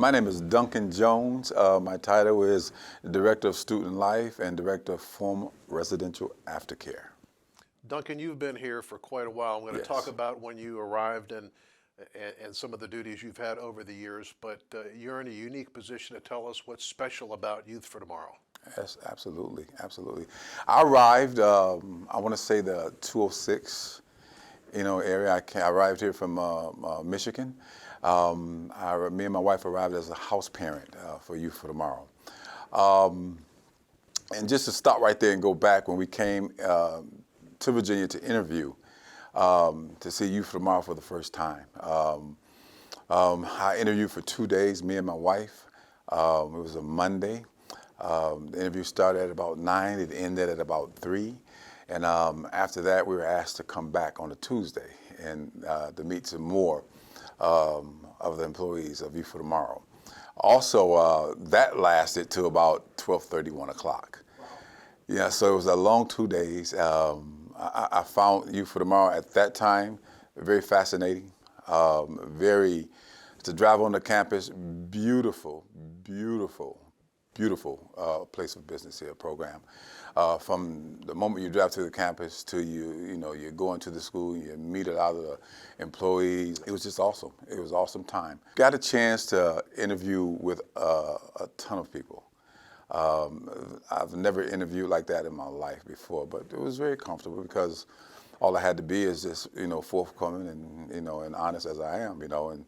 My name is Duncan Jones. My title is Director of Student Life and Director of Former Residential Aftercare. Duncan, you've been here for quite a while. I'm going to talk Yes. about when you arrived and some of the duties you've had over the years, but you're in a unique position to tell us what's special about Youth for Tomorrow. Yes, absolutely, absolutely. I arrived, I want to say the 206, area. I arrived here from Michigan. Me and my wife arrived as a house parent for Youth for Tomorrow. And just to stop right there and go back when we came to Virginia to interview, to see Youth for Tomorrow for the first time. I interviewed for 2 days, me and my wife. It was a Monday. The interview started at about 9, it ended at about 3. And after that, we were asked to come back on a Tuesday and to meet some more of the employees of Youth for Tomorrow. Also, that lasted to about 12:30, 1 o'clock. Yeah, so it was a long 2 days. I found Youth for Tomorrow at that time very fascinating, to drive on the campus, beautiful, beautiful, beautiful place of business here, program. From the moment you drive to the campus to you go into the school, you meet a lot of the employees. It was just awesome. It was an awesome time. Got a chance to interview with a ton of people. I've never interviewed like that in my life before, but it was very comfortable because all I had to be is just, forthcoming and honest as I am, and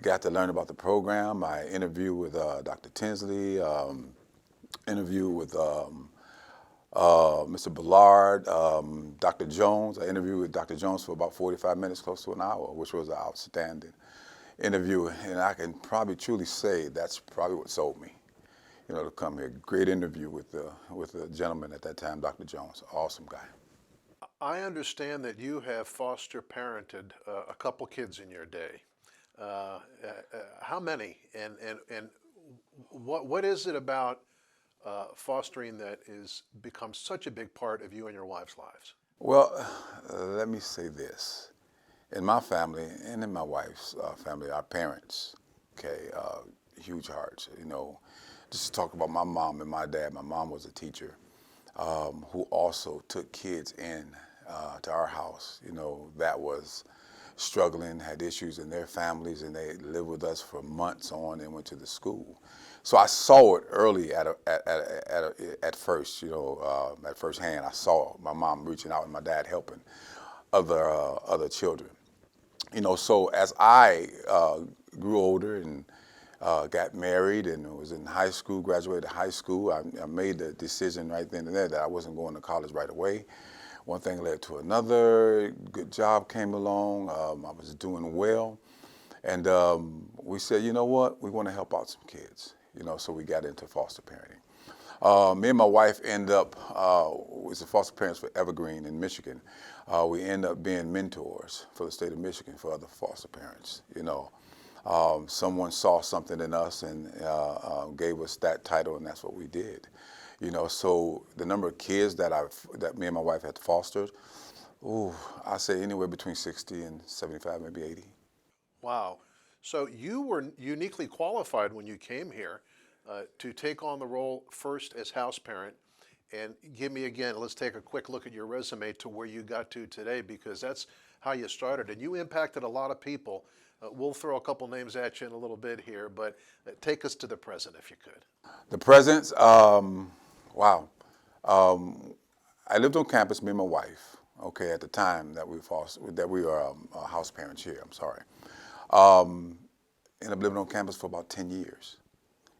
got to learn about the program. I interviewed with Dr. Tinsley, interviewed with Mr. Ballard, Dr. Jones. I interviewed with Dr. Jones for about 45 minutes, close to an hour, which was an outstanding interview. And I can probably truly say that's probably what sold me, to come here. Great interview with the gentleman at that time, Dr. Jones. Awesome guy. I understand that you have foster parented a couple kids in your day. How many? And what is it about fostering that is become such a big part of you and your wife's lives? Well, let me say this. In my family and in my wife's family, our parents, okay, huge hearts, Just to talk about my mom and my dad. My mom was a teacher who also took kids in to our house, that was struggling, had issues in their families, and they lived with us for months on and went to the school. So I saw it early at first, at first hand. I saw my mom reaching out and my dad helping other children. So as I grew older and got married and was in high school, graduated high school, I made the decision right then and there that I wasn't going to college right away. One thing led to another. Good job came along. I was doing well. And we said, you know what? We want to help out some kids. So we got into foster parenting. Me and my wife ended up, was the foster parents for Evergreen in Michigan. We ended up being mentors for the state of Michigan for other foster parents. Someone saw something in us and gave us that title, and that's what we did. So the number of kids that me and my wife had fostered, I say anywhere between 60 and 75, maybe 80. Wow. So you were uniquely qualified when you came here to take on the role first as house parent. And give me again, let's take a quick look at your resume to where you got to today, because that's how you started. And you impacted a lot of people. We'll throw a couple names at you in a little bit here, but take us to the present if you could. The present, wow. I lived on campus, me and my wife, okay, at the time that we were house parents here, I'm sorry. Ended up living on campus for about 10 years,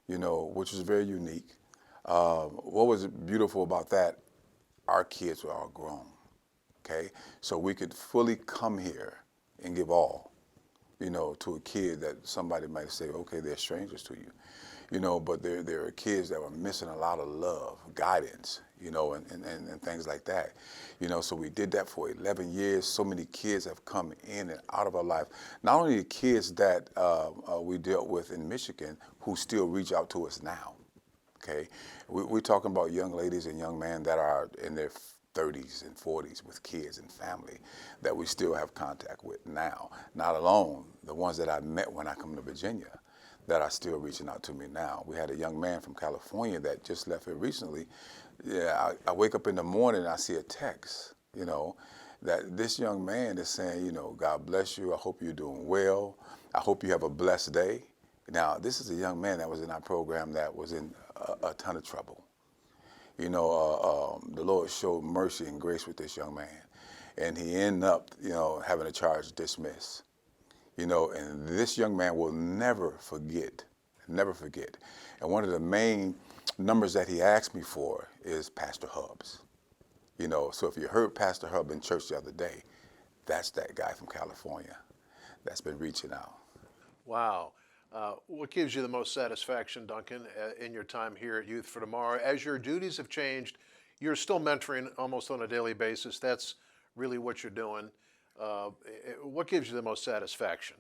which was very unique. What was beautiful about that, our kids were all grown, okay? So we could fully come here and give all, to a kid that somebody might say, okay, they're strangers to you, but there are kids that were missing a lot of love, guidance, and things like that. So we did that for 11 years. So many kids have come in and out of our life. Not only the kids that we dealt with in Michigan who still reach out to us now, okay? We're talking about young ladies and young men that are in their 30s and 40s with kids and family that we still have contact with now. Not alone the ones that I met when I come to Virginia that are still reaching out to me now. We had a young man from California that just left here recently. Yeah, I wake up in the morning and I see a text, that this young man is saying, God bless you. I hope you're doing well. I hope you have a blessed day. Now, this is a young man that was in our program that was in a ton of trouble. The Lord showed mercy and grace with this young man. And he ended up, having a charge dismissed. And this young man will never forget, never forget. And one of the main numbers that he asked me for is Pastor Hub's. So if you heard Pastor Hub in church the other day, that's that guy from California that's been reaching out. Wow. What gives you the most satisfaction, Duncan, in your time here at Youth for Tomorrow? As your duties have changed, you're still mentoring almost on a daily basis. That's really what you're doing. What gives you the most satisfaction?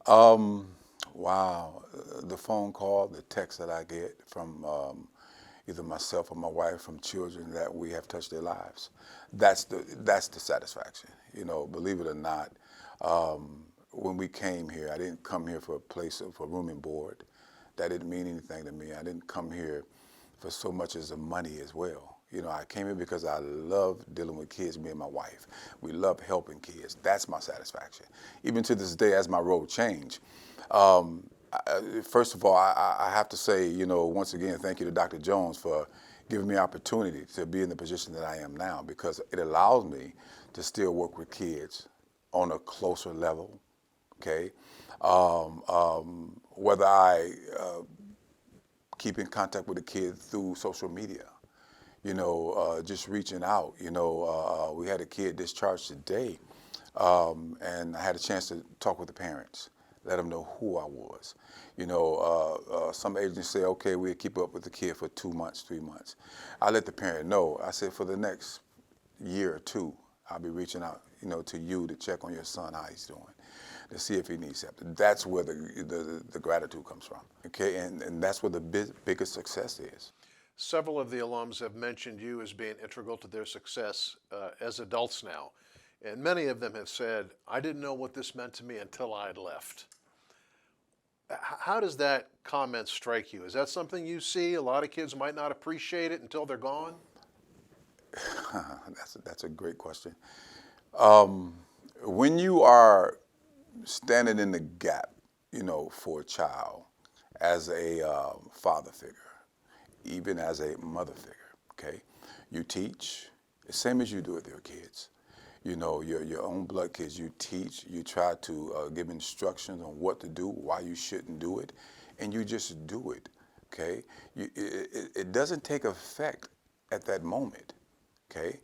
Wow, the phone call, the text that I get from either myself or my wife, from children that we have touched their lives, that's the satisfaction. Believe it or not, when we came here, I didn't come here for a place for room and board. That didn't mean anything to me. I didn't come here for so much as the money as well. I came here because I love dealing with kids, me and my wife. We love helping kids. That's my satisfaction. Even to this day, as my role changed. First of all, I have to say, once again, thank you to Dr. Jones for giving me opportunity to be in the position that I am now, because it allows me to still work with kids on a closer level, okay? Whether I keep in contact with the kids through social media, just reaching out. We had a kid discharged today, and I had a chance to talk with the parents, let them know who I was. Some agents say, okay, we'll keep up with the kid for 2 months, 3 months. I let the parent know. I said, for the next year or two, I'll be reaching out, to you to check on your son, how he's doing, to see if he needs help. That's where the gratitude comes from, okay? And that's where the biggest success is. Several of the alums have mentioned you as being integral to their success as adults now. And many of them have said, I didn't know what this meant to me until I'd left. How does that comment strike you? Is that something you see? A lot of kids might not appreciate it until they're gone. That's a great question. When you are standing in the gap, for a child, as a father figure, even as a mother figure, okay? You teach, the same as you do with your kids. Your own blood kids, you teach, you try to give instructions on what to do, why you shouldn't do it, and you just do it, okay? It doesn't take effect at that moment, okay?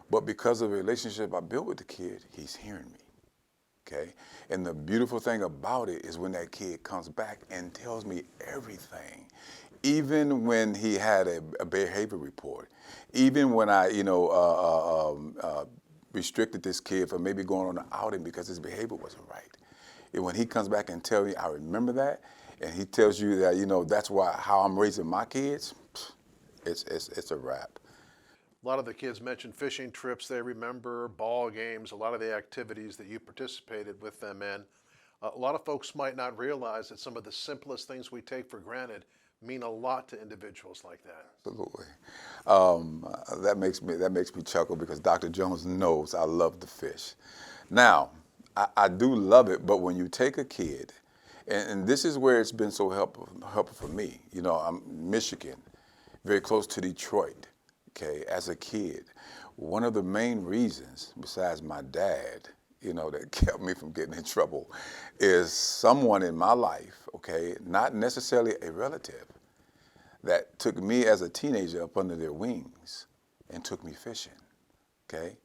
But because of the relationship I built with the kid, he's hearing me, okay? And the beautiful thing about it is when that kid comes back and tells me everything, even when he had a behavior report, even when I, restricted this kid from maybe going on an outing because his behavior wasn't right. And when he comes back and tells me, I remember that, and he tells you that, that's how I'm raising my kids, it's a wrap. A lot of the kids mentioned fishing trips they remember, ball games, a lot of the activities that you participated with them in. A lot of folks might not realize that some of the simplest things we take for granted mean a lot to individuals like that. Absolutely. That makes me chuckle because Dr. Jones knows I love to fish. Now, I do love it, but when you take a kid, and this is where it's been so helpful for me. I'm Michigan, very close to Detroit. Okay, as a kid, one of the main reasons, besides my dad, that kept me from getting in trouble, is someone in my life, okay, not necessarily a relative, that took me as a teenager up under their wings and took me fishing, okay?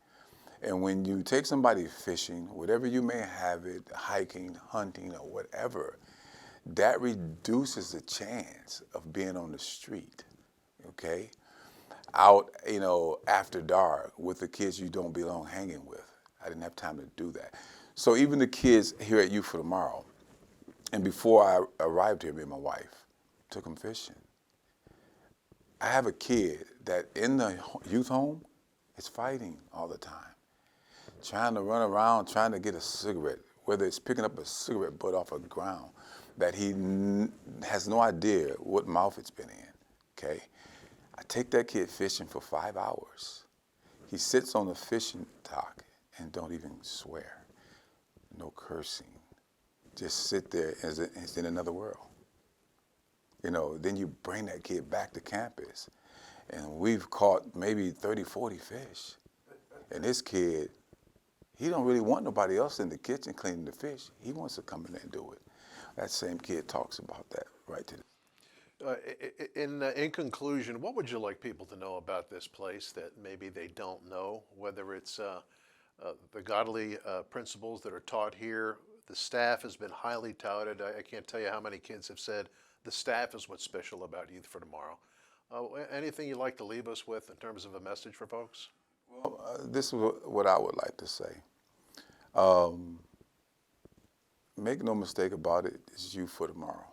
And when you take somebody fishing, whatever you may have it, hiking, hunting, or whatever, that reduces the chance of being on the street, okay? Out, after dark with the kids you don't belong hanging with. I didn't have time to do that. So even the kids here at Youth for Tomorrow, and before I arrived here, me and my wife took them fishing. I have a kid that in the youth home is fighting all the time, trying to run around, trying to get a cigarette, whether it's picking up a cigarette butt off the ground, that he has no idea what mouth it's been in, okay? I take that kid fishing for 5 hours. He sits on the fishing dock and don't even swear, no cursing. Just sit there as it's in another world. You know, then you bring that kid back to campus, and we've caught maybe 30, 40 fish. And this kid, he don't really want nobody else in the kitchen cleaning the fish. He wants to come in there and do it. That same kid talks about that right to In conclusion, what would you like people to know about this place that maybe they don't know? Whether it's the godly principles that are taught here, the staff has been highly touted. I can't tell you how many kids have said the staff is what's special about Youth for Tomorrow. Anything you'd like to leave us with in terms of a message for folks? Well, this is what I would like to say. Make no mistake about it, it's Youth for Tomorrow,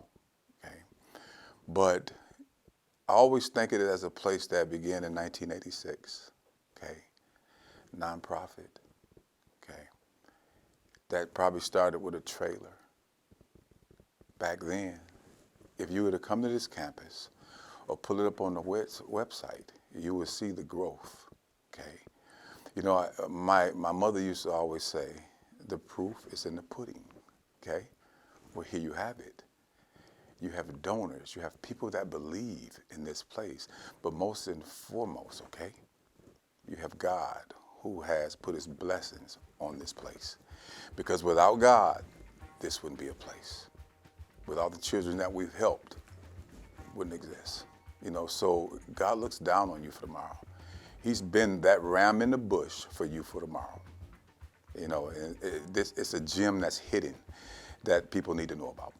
okay? But I always think of it as a place that began in 1986, okay? Nonprofit, okay? That probably started with a trailer. Back then, if you were to come to this campus or pull it up on the website, you would see the growth, okay? You know, my mother used to always say, the proof is in the pudding, okay? Well, here you have it. You have donors, you have people that believe in this place, but most and foremost, okay, you have God who has put his blessings on this place. Because without God, this wouldn't be a place. Without the children that we've helped, wouldn't exist. You know, so God looks down on You for Tomorrow. He's been that ram in the bush for You for Tomorrow. You know, and it's a gem that's hidden that people need to know about.